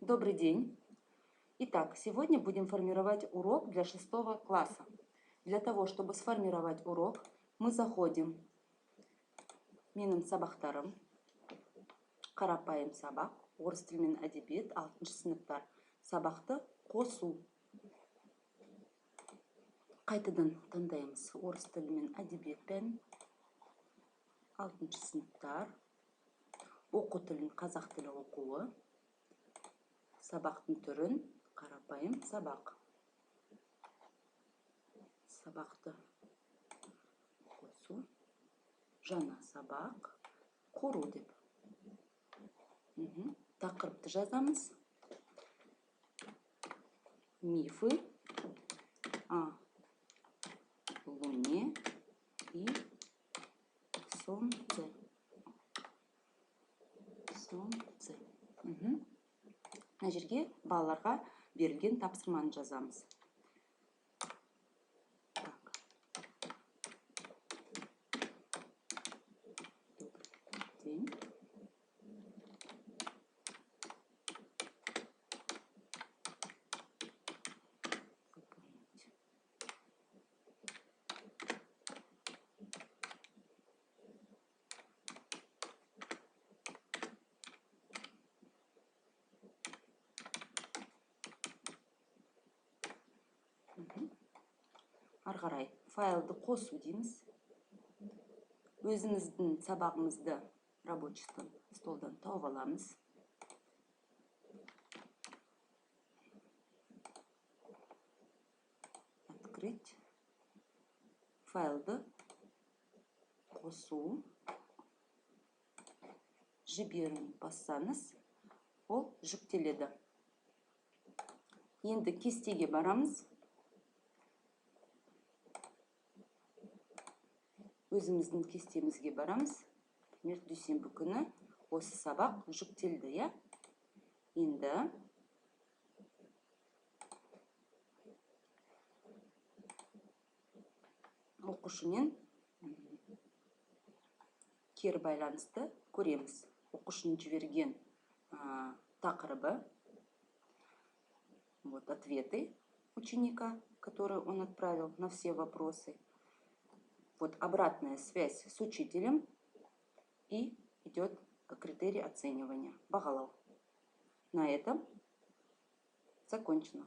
Добрый день! Итак, сегодня будем формировать урок для 6 класса. Для того, чтобы сформировать урок, мы заходим менің сабақтарым, қарапайым сабақ, орыс тілі мен әдебиет, 6 сыныптар сабақты қосу. Қайтадан таңдаймыз орыс тілі мен әдебиет пәнін, 6 сыныптар, оқу тілін қазақ тілі оқуы, сабақтың түрін қарапайым сабақ. Сабақты қосу, жаңа сабақ, құру деп. Тақырыпты жазамыз. Мифы о Луне и Солнце. Мына жерге балаларға берілген тапсырманы жазамыз. Ары қарай файлды қосу дейміз. Өзіміздің сабағымызды рабочий столдан тауып аламыз. Открыть. Файлды қосу. Жіберін бассаңыз, ол жүктеледі. Енді кестеге барамыз. Өзіміздің кестемізге барамыз. Дүйсенбі күні осы сабақ жүктелді. Енді оқушымен кері байланысты көреміз. Оқушының жіберген тақырыбы, вот ответы ученика, которые он отправил на все вопросы. Вот обратная связь с учителем и идет критерий оценивания. Бағалау. На этом закончено.